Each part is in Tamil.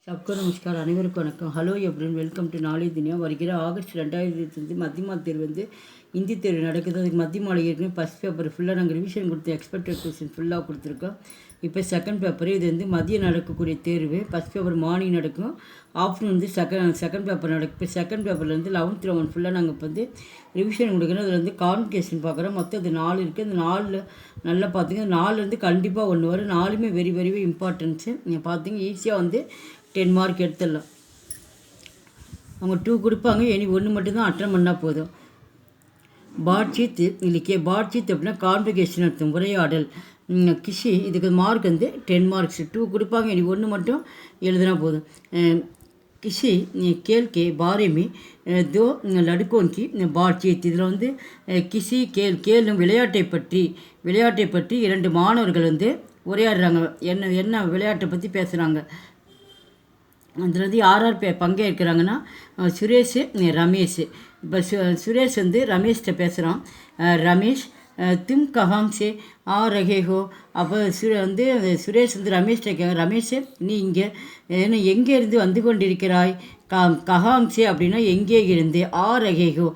सबको नमस्कार அனைவருக்கும் வணக்கம். ஹலோ எவ்ரிவன், வெல்கம் டு நாளை தினம். வருகிற ஆகஸ்ட் 2025 மத்தியமா தேர்வு ஹிந்தி தேர்வு நடக்குது. அதுக்கு மத்திய மாலை ஏற்கனவே ஃபஸ்ட் பேப்பர் ஃபுல்லாக நாங்கள் ரிவிஷன் கொடுத்து எக்ஸ்பெக்டட் கொஸ்டின் ஃபுல்லாக கொடுத்துருக்கோம். இப்போ செகண்ட் பேப்பர் இது மதியம் நடக்கக்கூடிய தேர்வு. ஃபஸ்ட் பேப்பர் மார்னிங் நடக்கும், ஆஃப்டர்நூன் செகண்ட் பேப்பர் நடக்கும். இப்போ செகண்ட் பேப்பரில் 11th round ஃபுல்லாக நாங்கள் இப்போ ரிவிஷன் கொடுக்கணும். அதில் கான்வெகேஷன் பார்க்குறோம். மொத்தம் அது 4 இருக்குது. அந்த 4 நல்லா பார்த்துங்க. 4 கண்டிப்பாக 1 வரும். 4மே வெரி வெரி இம்பார்ட்டன்ஸு. நீங்கள் பார்த்தீங்க ஈஸியாக 10 மார்க் எடுத்துடலாம். அவங்க 2 கொடுப்பாங்க, இனி 1 மட்டும்தான் அட்டன் பண்ணால் போதும். பாட்சீத் இல்லைக்கே, பாட்சீத் அப்படின்னா கான்வெகேஷன் அர்த்தம், உரையாடல். கிஷி இதுக்கு மார்க் 10 மார்க்ஸ். 2 கொடுப்பாங்க, இனி 1 மட்டும் எழுதுனா போதும். கிஷி கேல் கே பாரேமி தோ லடுக்கோங்கி பாட்சீத். இதில் கிஷி கேல் விளையாட்டை பற்றி 2 மாணவர்கள் உரையாடுறாங்க. என்ன விளையாட்டை பற்றி பேசுகிறாங்க. அதில் யார் பங்கேற்கிறாங்கன்னா சுரேஷ் ரமேஷ். இப்போ சுரேஷ் ரமேஷ்கிட்ட பேசுகிறான். ரமேஷ் தும் கஹாங் சே ஆ ரகே ஹோ. அப்போ சுரேஷ் ரமேஷ்கிட்ட கேட்க, ரமேஷ் நீ எங்கே இருந்து வந்து கொண்டிருக்கிறாய்? கஹாங் சே அப்படின்னா எங்கே இருந்து, ஆ ரகே ஹோ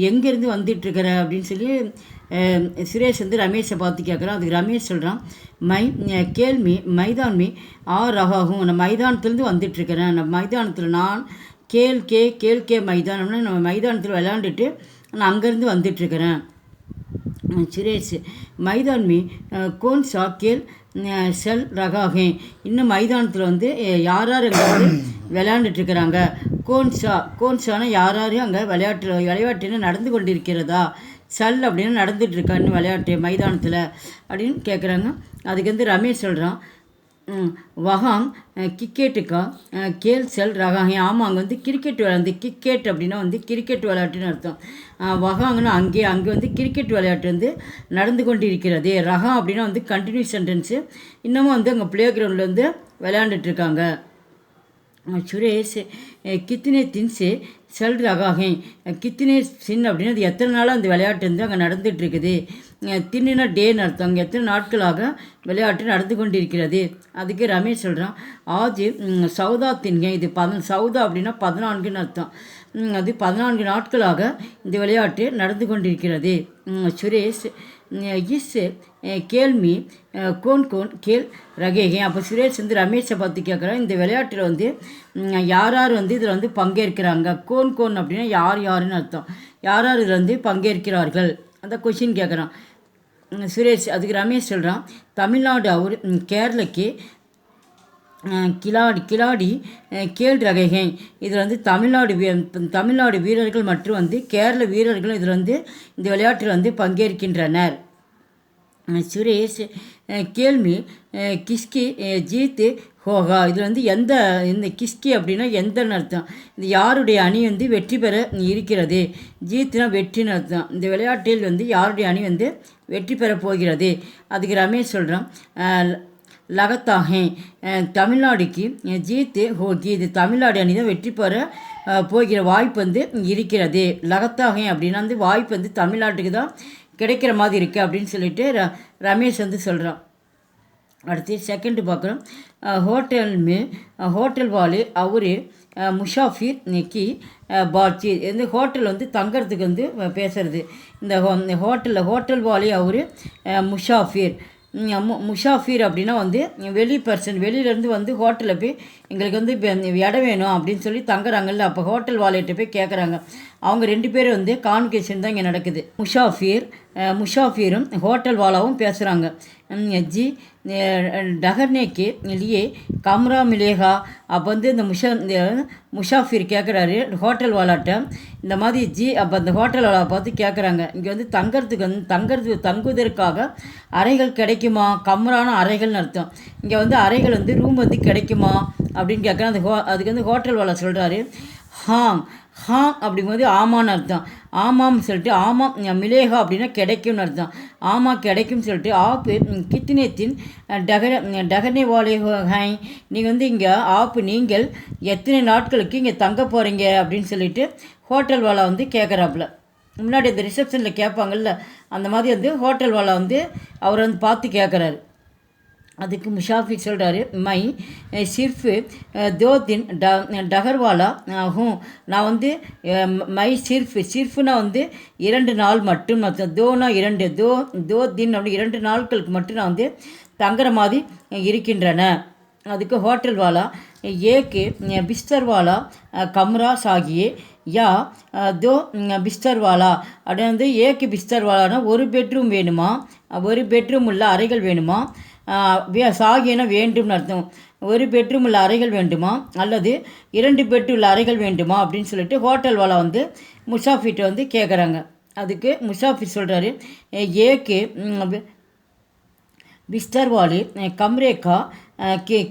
எங்கேருந்து வந்துட்டுருக்கிற அப்படின்னு சொல்லி சுரேஷ் ரமேஷை பார்த்து கேட்குறான். அதுக்கு ரமேஷ் சொல்கிறான், கேள்வி மைதான்மி ஆ ரகாகும், நான் மைதானத்துலேருந்து வந்துட்டுருக்கிறேன். நான் மைதானத்தில் நான் கேல் கே மைதானம்னா நம்ம மைதானத்தில் விளையாண்டுட்டு நான் அங்கேருந்து வந்துட்டுருக்கிறேன். சுரேஷ் மைதான்மி கோன் சா கேல் செல் ரகாகே. இன்னும் மைதானத்தில் யார் அங்கே விளையாண்டுட்டுருக்கிறாங்க. கோன்சானா யார் அங்கே விளையாட்டுன்னு நடந்து கொண்டிருக்கிறதா. சல் அப்படின்னு நடந்துகிட்ருக்கான்னு விளையாட்டு மைதானத்தில் அப்படின்னு கேட்குறாங்க. அதுக்கு ரமேஷ் சொல்கிறான், வகாங் கிரிக்கெட்டுக்கா கேல் செல் ரகாங்க. ஆமாம், அங்கே கிரிக்கெட் விளையாண்டு, கிரிக்கெட் அப்படின்னா கிரிக்கெட் விளையாட்டுன்னு அர்த்தம். வகாங்கன்னா அங்கே கிரிக்கெட் விளையாட்டு நடந்து கொண்டு இருக்கிறது. ரகா அப்படின்னா கண்டினியூஸ் சென்டென்ஸு. இன்னமும் அங்கே ப்ளே கிரவுண்டில் விளையாண்டுட்ருக்காங்க. சுரேஷ் கித்தனே தின்ஸு செல் ரகாகே. கித்தனே சின் அப்படின்னா அது எத்தனை நாளாக அந்த விளையாட்டு அங்கே நடந்துகிட்ருக்குது. தின்னுனா டேன்னு அர்த்தம். அங்கே எத்தனை நாட்களாக விளையாட்டு நடந்து கொண்டிருக்கிறது. அதுக்கு ரமேஷ் சொல்கிறான், ஆஜ் சௌதா தின்க. இது சௌதா அப்படின்னா 14ன்னு அர்த்தம். அது 14 நாட்களாக இந்த விளையாட்டு நடந்து கொண்டிருக்கிறது. சுரேஷ் இஸ் கேள்வி கோன் கேல் ரகேகே. அப்போ சுரேஷ் ரமேஷை பார்த்து கேட்குறான், இந்த விளையாட்டில் யார் இதில் பங்கேற்கிறாங்க. கோன் அப்படின்னா யாருன்னு அர்த்தம். யார் இதில் பங்கேற்கிறார்கள் அந்த கொஷின் கேட்குறான் சுரேஷ். அதுக்கு ரமேஷ் சொல்கிறான், தமிழ்நாடு அவர் கேரளக்கு கிலாடி கேல் ரகை. இதில் தமிழ்நாடு வீரர்கள் மற்றும் கேரள வீரர்கள் இதில் இந்த விளையாட்டில் பங்கேற்கின்றனர். சுரேஷ் கேள்வி கிஸ்கி ஜீத் ஹோகா. இதில் இந்த கிஸ்கி அப்படின்னா எந்தன்னு அர்த்தம். இது யாருடைய அணி வெற்றி பெற இருக்கிறது. ஜீத்னா வெற்றின்னு அர்த்தம். இந்த விளையாட்டில் யாருடைய அணி வெற்றி பெற போகிறது. அதுக்கு ரமேஷ் சொல்கிறான், லகத்தாகே தமிழ்நாடுக்கு ஜீத் ஹோகி. இது தமிழ்நாடு அணி தான் வெற்றி பெற போகிற வாய்ப்பு இருக்கிறது. லகத்தாகே அப்படின்னா வாய்ப்பு தமிழ்நாட்டுக்கு தான் கிடைக்கிற மாதிரி இருக்குது அப்படின்னு சொல்லிட்டு ரமேஷ் சொல்கிறான். அடுத்து செகண்டு பார்க்குறோம். ஹோட்டல் வாலி அவர் முஷாஃபிர் கி பாட்சி. ஹோட்டல் தங்கிறதுக்கு பேசுகிறது. இந்த ஹோட்டல் வாலி அவர் முஷாஃபிர் அப்படின்னா வெளி பர்சன், வெளியிலேருந்து ஹோட்டலில் போய் எங்களுக்கு இடம் வேணும் அப்படின்னு சொல்லி தங்குறாங்கல்ல. அப்போ ஹோட்டல் வாலிகிட்ட போய் கேட்குறாங்க. அவங்க 2 பேரும் கான்வெகேஷன் தான் இங்கே நடக்குது. முஷாஃபிரும் ஹோட்டல் வாலாவும் பேசுகிறாங்க. ஜி டகர்னே கே லியே கம்ரா மிலேகா. அப்போ இந்த முஷாஃபிர் கேட்குறாரு ஹோட்டல் வாலாட்ட, இந்த மாதிரி ஜி. அப்போ அந்த ஹோட்டல் வாலாவை பார்த்து கேட்குறாங்க, இங்கே தங்குவதற்காக அறைகள் கிடைக்குமா. கம்ரான அறைகள்னு அர்த்தம். இங்கே அறைகள் ரூம் கிடைக்குமா அப்படின்னு கேட்குறேன். அதுக்கு ஹோட்டல் வாலா சொல்கிறாரு, ஹாங் அப்படிங்கும்போது ஆமான்னு அர்த்தம். ஆமாம்னு சொல்லிட்டு, ஆமாம் மிலேகா அப்படின்னா கிடைக்கும்னு அர்த்தம். ஆமாம் கிடைக்கும்னு சொல்லிட்டு, ஆப்பு கித்தினேத்தின் டகர்னே வாலே ஹை. நீங்கள் இங்கே நீங்கள் எத்தனை நாட்களுக்கு இங்கே தங்க போகிறீங்க அப்படின்னு சொல்லிட்டு ஹோட்டல் வாலா கேட்குறாப்புல. முன்னாடி அந்த ரிசப்ஷனில் கேட்பாங்கள்ல, அந்த மாதிரி ஹோட்டல் வாலா அவரை பார்த்து கேட்குறாரு. அதுக்கு முஷாஃபி சொல்கிறாரு, மை சிர்ஃபு தோ தின் டகர்வாலா ஹூ. நான் வந்து மை சிர்ஃபுனா வந்து 2 நாள் மட்டும், தோனா 2, தோ தின் அப்படி 2 நாட்களுக்கு மட்டும் நான் வந்து தங்குற மாதிரி இருக்கின்றன. அதுக்கு ஹோட்டல் வாலா ஏக்கு பிஸ்தர் வாலா கம்ரா சாகியே யா தோ பிஸ்தர் வாலா அப்படின்னு வந்து ஏக்கு பிஸ்தர் வாலானா ஒரு பெட்ரூம் வேணுமா, ஒரு பெட்ரூம் உள்ள அறைகள் வேணுமா, சாகியன வேண்டும்னு அர்த்தம். ஒரு பெட்ரூம் உள்ள அறைகள் வேண்டுமா அல்லது 2 பெட்ரூம் உள்ள அறைகள் வேண்டுமா அப்படின்னு சொல்லிட்டு ஹோட்டல் வாலா வந்து முசாஃபிட்ட வந்து கேட்குறாங்க. அதுக்கு முசாஃபி சொல்கிறாரு, ஏக்கு बिस्तर वाले कमरे का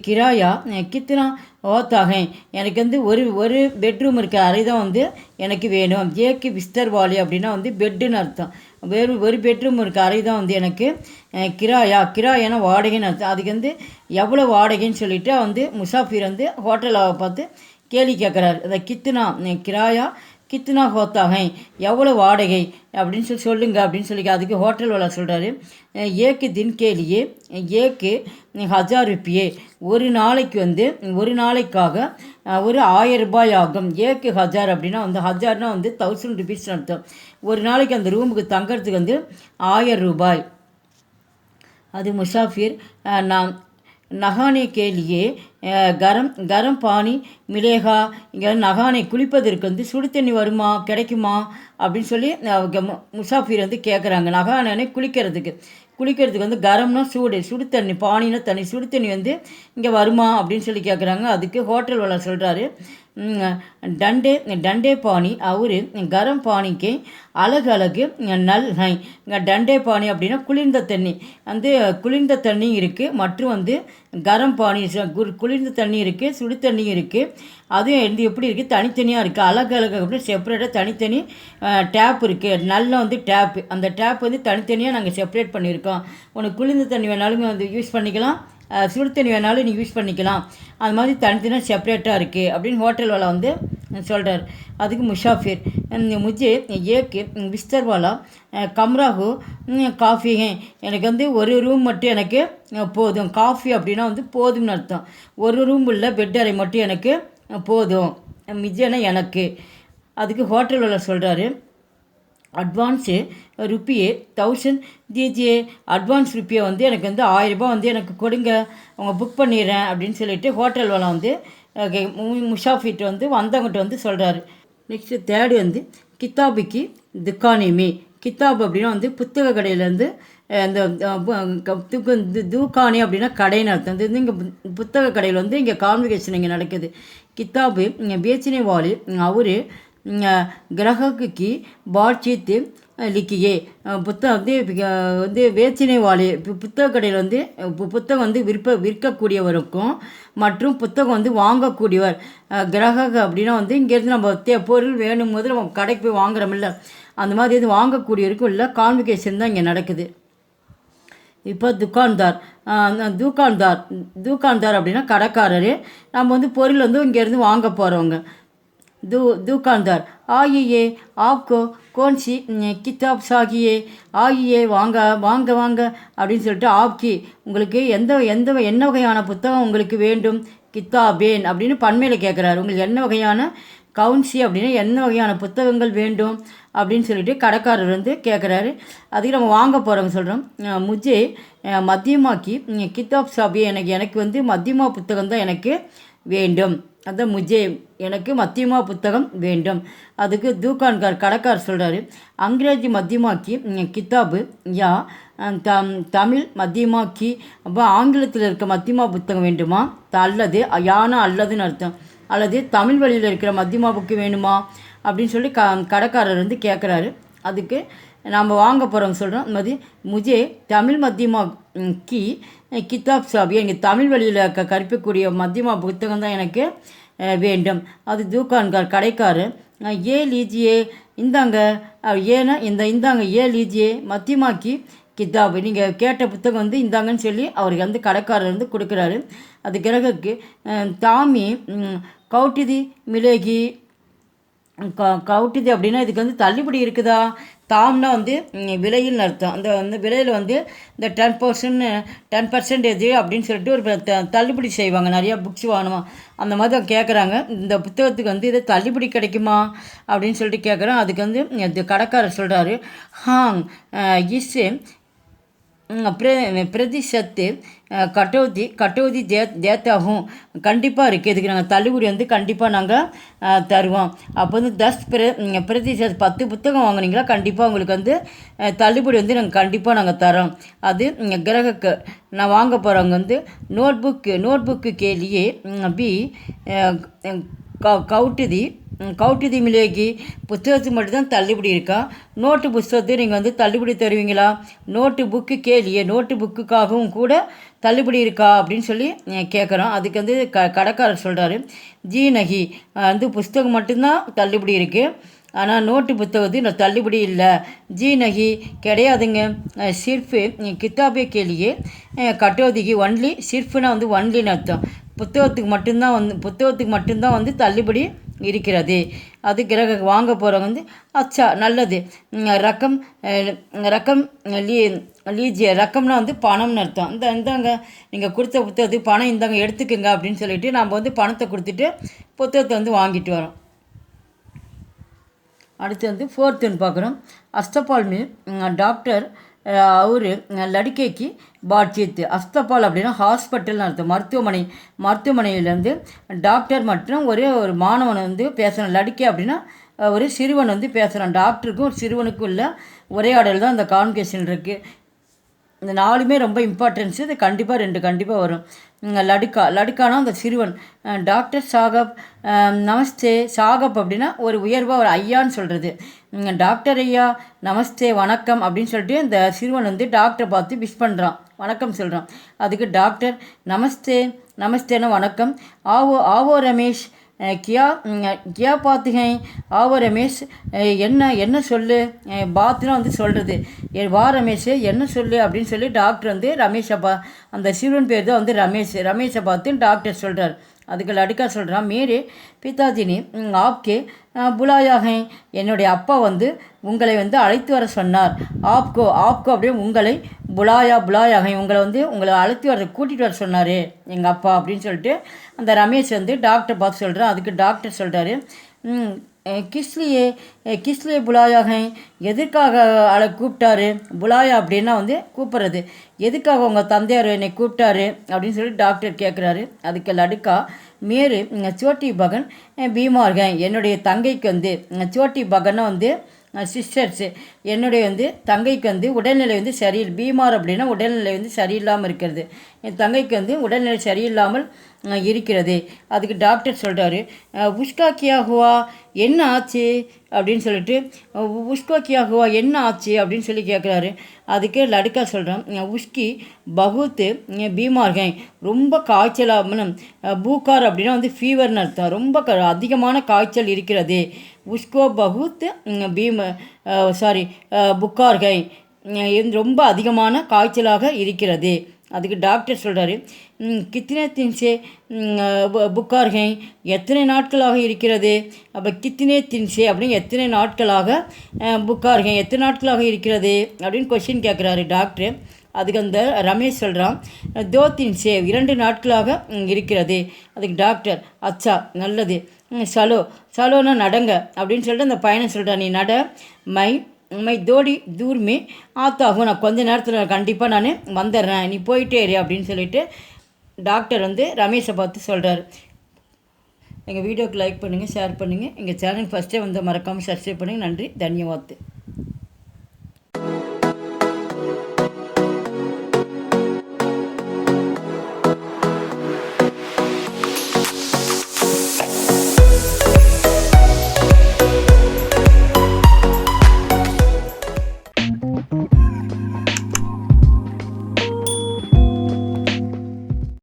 கிராயா கித்தனா ஓத்தாகை. எனக்கு வந்து ஒரு பெட்ரூம் இருக்க அறை தான் வந்து எனக்கு வேணும். ஏக்கு பிஸ்தர் வாலி அப்படின்னா வந்து பெட்டுன்னு அர்த்தம். ஒரு பெட்ரூம் இருக்க அறை தான் வந்து எனக்கு கிராயானா வாடகைன்னு அர்த்தம். அதுக்கு வந்து எவ்வளோ வாடகைன்னு சொல்லிட்டு வந்து முசாஃபிர் வந்து ஹோட்டலாக பார்த்து கேள்வி கேட்குறாரு. அதை கித்தனா கிராயா கித்தனா ஹோத்தாகை, எவ்வளோ வாடகை அப்படின்னு சொல்லுங்க அப்படின்னு சொல்லி. அதுக்கு ஹோட்டல் வாலா சொல்கிறாரு, ஏக்கு தின் கேலியே ஏக்கு 1000 ரூபாயே. ஒரு நாளைக்கு வந்து ஒரு நாளைக்காக ஒரு 1000 ரூபாய் ஆகும். ஏக்கு 1000 அப்படின்னா வந்து 1000னா வந்து 1000 ருபீஸ் அர்த்தம். ஒரு நாளைக்கு அந்த ரூமுக்கு தங்கிறதுக்கு வந்து 1000 ரூபாய். அது முசாஃபிர் நான் நகானே கேலியே கரம் பானி மிளேகா. இங்கே நகானை குளிப்பதற்கு வந்து சுடு தண்ணி வருமா, கிடைக்குமா அப்படின்னு சொல்லி முசாஃபிர் வந்து கேட்குறாங்க. நகானே குளிக்கிறதுக்கு வந்து கரம்னா சுடு தண்ணி, பானினா தண்ணி, சுடு தண்ணி வந்து இங்கே வருமா அப்படின்னு சொல்லி கேட்குறாங்க. அதுக்கு ஹோட்டல் வாலா சொல்கிறாரு, டண்டே பானி அவரு கரம் பானிக்கு அழகு நல் ஹை. இங்கே டண்டே பானி அப்படின்னா குளிர்ந்த தண்ணி, வந்து குளிர்ந்த தண்ணி இருக்குது. மற்றும் வந்து கரம் பானி குளிர்ந்த தண்ணி இருக்குது, சுடு தண்ணி இருக்குது. அதுவும் வந்து எப்படி இருக்குது, தனித்தனியாக இருக்குது. அழகு அப்படின்னு செப்பரேட்டாக தனித்தனி டேப் இருக்குது. நல்ல வந்து டேப்பு, அந்த டேப் வந்து தனித்தனியாக நாங்கள் செப்பரேட் பண்ணியிருக்கோம். உனக்கு குளிர்ந்த தண்ணி வேணாலும் வந்து யூஸ் பண்ணிக்கலாம், சுடு தண்ணி வேணாலும் நீ யூஸ் பண்ணிக்கலாம். அது மாதிரி தனித்தனியாக செப்பரேட்டாக இருக்குது அப்படின்னு ஹோட்டல் வாலா வந்து சொல்கிறார். அதுக்கு முஷாஃபிர், முஜே ஏக்கு பிஸ்தர் வாலா கம்ராஹு காஃபி. எனக்கு வந்து ஒரு ரூம் மட்டும் எனக்கு போதும். காஃபி அப்படின்னா வந்து போதும்னு அர்த்தம். ஒரு ரூம் உள்ள பெட் அறை மட்டும் எனக்கு போதும், மிஜேனா எனக்கு. அதுக்கு ஹோட்டல் வாலா சொல்கிறாரு, அட்வான்ஸு ருப்பியே 1000 தீஜியே. அட்வான்ஸ் ருப்பியை வந்து எனக்கு வந்து 1000 ரூபாய் வந்து எனக்கு கொடுங்க, அவங்க புக் பண்ணிடுறேன் அப்படின்னு சொல்லிட்டு ஹோட்டல் வாலா வந்து முஷாஃபிட் வந்து வந்தவங்கிட்ட வந்து சொல்கிறாரு. நெக்ஸ்ட்டு தேர்டு வந்து கித்தாபுக்கு துக்கானிமி. கித்தாப் அப்படின்னா வந்து புத்தக கடையிலேருந்து இந்த தூக்கானி அப்படின்னா கடைன்னு அர்த்தம். இது வந்து இங்கே புத்தக கடையில் வந்து இங்கே கான்வெகேஷன் இங்கே நடக்குது. கித்தாபு பேச்சினை வாலி அவரு கிரகக்கு பாட்சித்து லிக்கியே. புத்தகம் வந்து வேச்சினை வாலி புத்தக கடையில் வந்து புத்தகம் வந்து விற்கக்கூடியவருக்கும் மற்றும் புத்தகம் வந்து வாங்கக்கூடியவர். கிரக அப்படின்னா வந்து இங்கேருந்து நம்ம பொருள் வேணும் போது நம்ம கடைக்கு போய் வாங்குறோமில்ல, அந்த மாதிரி இது வாங்கக்கூடியவருக்கும் இல்லை கான்வெகேஷன் தான் இங்கே நடக்குது. இப்போ தூக்கான்தார் அப்படின்னா கடைக்காரர். நம்ம வந்து பொருள் வந்து இங்கேருந்து வாங்க போகிறவங்க. दुकानदार आइए आपको कौन सी किताब चाहिए आइए வாங்க வாங்க வாங்க அப்படின்னு சொல்லிட்டு ஆப்கி உங்களுக்கு என்ன வகையான புத்தகம் உங்களுக்கு வேண்டும், கித்தாபேன் அப்படின்னு பன்மையில் கேட்குறாரு. உங்களுக்கு என்ன வகையான கவுன்சி அப்படின்னா என்ன வகையான புத்தகங்கள் வேண்டும் அப்படின்னு சொல்லிட்டு கடைக்காரர் வந்து கேட்குறாரு. அதுக்கு நம்ம வாங்க போகிறவங்க சொல்கிறோம், முஜே மத்தியமாக்கி கித்தாப் சாபி. எனக்கு வந்து மத்தியமா புத்தகம் தான் எனக்கு வேண்டும். அதான் முஜே எனக்கு மத்தியமா புத்தகம் வேண்டும். அதுக்கு தூக்கான்கார் கடைக்கார் சொல்கிறாரு, அங்கிரேஜி மத்தியமாக்கி கித்தாபு யா தமிழ் மத்தியமாக்கி. அப்போ ஆங்கிலத்தில் இருக்க மத்தியமா புத்தகம் வேண்டுமா, அல்லது யானா அல்லதுன்னு அர்த்தம், அல்லது தமிழ் வழியில் இருக்கிற மத்தியமா புக்கு வேணுமா அப்படின்னு சொல்லி கடைக்காரர் வந்து கேட்குறாரு. அதுக்கு நாம் வாங்க போகிறவங்க சொல்கிறோம், இந்த மாதிரி முஜே தமிழ் மத்தியமா கி கித்தாப் சாபி. எனக்கு தமிழ் வழியில் கற்பிக்கக்கூடிய மத்தியமா புத்தகம் தான் எனக்கு வேண்டும். அது தூக்கான்கார் கடைக்காரர், ஏ லீஜியே இந்தாங்க, ஏன்னா இந்தாங்க ஏ லீஜியே மத்தியமாக்கி கித்தாப். நீங்கள் கேட்ட புத்தகம் வந்து இந்தாங்கன்னு சொல்லி அவருக்கு வந்து கடைக்காரர் வந்து கொடுக்குறாரு. அது கிரகக்கு தாமி கவுட்டிதி மிலேகி. கவுட்டிதி அப்படின்னா இதுக்கு வந்து தள்ளுபடி இருக்குதா, தாம்னா வந்து விலையில் அர்த்தம். அந்த விலையில் வந்து இந்த 10% அப்படின்னு சொல்லிட்டு ஒரு தள்ளுபடி செய்வாங்க. நிறையா புக்ஸ் வாங்கணுமா அந்த மாதிரி தான் கேட்குறாங்க. இந்த புத்தகத்துக்கு வந்து இது தள்ளுபடி கிடைக்குமா அப்படின்னு சொல்லிட்டு கேட்குறோம். அதுக்கு வந்து இந்த கடைக்காரர் சொல்கிறாரு, ஹாங் இஸ் பிரதிசத்து கட்டோதி தேத்தாகும், கண்டிப்பாக இருக்குது. இதுக்கு நாங்கள் தள்ளுபடி வந்து கண்டிப்பாக நாங்கள் தருவோம். அப்போ வந்து பிரதிசத் 10 புத்தகம் வாங்கினீங்களா கண்டிப்பாக உங்களுக்கு வந்து தள்ளுபடி வந்து நாங்கள் தரோம். அது கிரகக்கு நான் வாங்க போகிறவங்க வந்து நோட்புக்கு கேலியே பி கவுட்டுதி மிலேகி புத்தகத்துக்கு மட்டும்தான் தள்ளுபடி இருக்கா? நோட்டு புத்தகத்தை நீங்கள் வந்து தள்ளுபடி தருவீங்களா? நோட்டு புக்கு கேலியே நோட்டு புக்குக்காகவும் கூட தள்ளுபடி இருக்கா அப்படின்னு சொல்லி கேட்குறோம். அதுக்கு வந்து கடைக்காரர் சொல்கிறாரு, ஜி நகி வந்து புஸ்தகம் மட்டும்தான் தள்ளுபடி இருக்குது, ஆனால் நோட்டு புத்தகத்துக்கு தள்ளுபடி இல்லை. ஜி நகி கிடையாதுங்க. சிர்ஃபு கித்தாபே கேலியே கட்டோதிக்கு ஒன்லி, சிர்ஃபுனா வந்து ஒன்லின்னு அர்த்தம். புத்தகத்துக்கு மட்டும்தான் வந்து தள்ளுபடி இருக்கிறது. அது வாங்க போகிறவங்க வந்து அச்சா நல்லது, ரக்கம் லீஜிய ரக்கம்னா வந்து பணம்னு அர்த்தம். இந்தாங்க நீங்கள் கொடுத்த புத்தகத்துக்கு பணம் இந்தாங்க எடுத்துக்கோங்க அப்படின்னு சொல்லிட்டு நம்ம வந்து பணத்தை கொடுத்துட்டு புத்தகத்தை வந்து வாங்கிட்டு வரோம். அடுத்து வந்து 4th பார்க்குறோம். அஸ்தபால் டாக்டர் அவர் லடிக்கைக்கு பாட்சித்து. அஸ்தபால் அப்படின்னா ஹாஸ்பிட்டல்னு அர்த்தம், மருத்துவமனையிலேருந்து டாக்டர் மற்றும் ஒரு மாணவன் வந்து பேசுகிறான். லடிக்கை அப்படின்னா ஒரு சிறுவன் வந்து பேசுகிறான். டாக்டருக்கும் ஒரு சிறுவனுக்கும் உள்ள உரையாடல் தான் அந்த கான்வர்சேஷன் இருக்குது. இந்த 4மே ரொம்ப இம்பார்ட்டன்ஸு. இது கண்டிப்பாக வரும். லடுக்கானா அந்த சிறுவன். டாக்டர் சாகப் நமஸ்தே. சாகப் அப்படின்னா ஒரு உயர்வாக ஒரு ஐயான்னு சொல்கிறது. டாக்டர் ஐயா நமஸ்தே வணக்கம் அப்படின்னு சொல்லிட்டு இந்த சிறுவன் வந்து டாக்டரை பார்த்து விஷ் பண்ணுறான், வணக்கம் சொல்கிறான். அதுக்கு டாக்டர் நமஸ்தேன்னா வணக்கம். ஆவோ ரமேஷ் கியா பார்த்துங்க. ஆவோ ரமேஷ் என்ன சொல்லு. பாத்துனா வந்து சொல்கிறது. வா ரமேஷ் என்ன சொல்லு அப்படின்னு சொல்லி டாக்டர் வந்து அந்த சிறுவன் பேர் தான் வந்து ரமேஷை பார்த்து டாக்டர் சொல்கிறார். அதுக்கு லடுக்கா சொல்கிறான், மேரே பிதாஜினி ஆப்கே புலாயாக, என்னுடைய அப்பா வந்து உங்களை வந்து அழைத்து வர சொன்னார். ஆப்கோ அப்படியே உங்களை புலாயாக உங்களை அழைத்து வர கூட்டிகிட்டு வர சொன்னார் எங்கள் அப்பா அப்படின்னு சொல்லிட்டு அந்த ரமேஷ் வந்து டாக்டர் பார்த்து சொல்கிறான். அதுக்கு டாக்டர் சொல்கிறாரு, கிஸ்லியே புலாயாக, எதுக்காக கூப்பிட்டாரு? புலாயா அப்படின்னா வந்து கூப்பிட்றது. எதுக்காக உங்கள் தந்தையார் என்னை கூப்பிட்டாரு அப்படின்னு சொல்லி டாக்டர் கேட்குறாரு. அதுக்கு லடுக்கா மேரு சோட்டி பகன் பீமார்கன், என்னுடைய தங்கைக்கு வந்து சோட்டி பகனை வந்து சிஸ்டர்ஸு, என்னுடைய வந்து தங்கைக்கு வந்து உடல்நிலை வந்து சரியில்லை. பீமார் அப்படின்னா உடல்நிலை வந்து சரியில்லாமல் இருக்கிறது. என் தங்கைக்கு வந்து உடல்நிலை சரியில்லாமல் இருக்கிறது. அதுக்கு டாக்டர் சொல்கிறாரு, உஷ்கா கியா ஹுவா, என்ன ஆச்சு அப்படின்னு சொல்லிட்டு உஷ்கா கியா ஹுவா என்ன ஆச்சு அப்படின்னு சொல்லி கேட்குறாரு. அதுக்கு லடுக்கா சொல்கிறான், உஷ்கி பகுத்து பீமார்கன், ரொம்ப காய்ச்சலாக, பூக்கார் அப்படின்னா வந்து ஃபீவர்னு அர்த்தம், ரொம்ப அதிகமான காய்ச்சல் இருக்கிறது. உஷ்கோ பகுத் புக்கார்கை, ரொம்ப அதிகமான காய்ச்சலாக இருக்கிறது. அதுக்கு டாக்டர் சொல்கிறாரு, கித்தனை தின்சே புக்கார்கை, எத்தனை நாட்களாக இருக்கிறது. அப்போ கித்தனை தின்சே அப்படின்னு எத்தனை நாட்களாக, புக்கார்கை எத்தனை நாட்களாக இருக்கிறது அப்படின்னு கொஷின் கேட்குறாரு டாக்டர். அதுக்கு அந்த ரமேஷ் சொல்கிறான், 2 தின்சே 2 நாட்களாக இருக்கிறது. அதுக்கு டாக்டர் அச்சா நல்லது, சலோனா நடங்க அப்படின்னு சொல்லிட்டு அந்த பையனை சொல்கிறான், நீ நட. மை தோடி தூர்மே ஆத்தாகும், நான் கொஞ்ச நேரத்தில் கண்டிப்பாக நான் வந்துடுறேன், நீ போயிட்டே இரு அப்படின்னு சொல்லிட்டு டாக்டர் வந்து ரமேஷை பார்த்து சொல்கிறார். எங்கள் வீடியோக்கு லைக் பண்ணுங்கள், ஷேர் பண்ணுங்கள். எங்கள் சேனல் ஃபஸ்ட்டே வந்து மறக்காமல் சப்ஸ்கிரைப் பண்ணுங்கள். நன்றி, தன்யவாத்.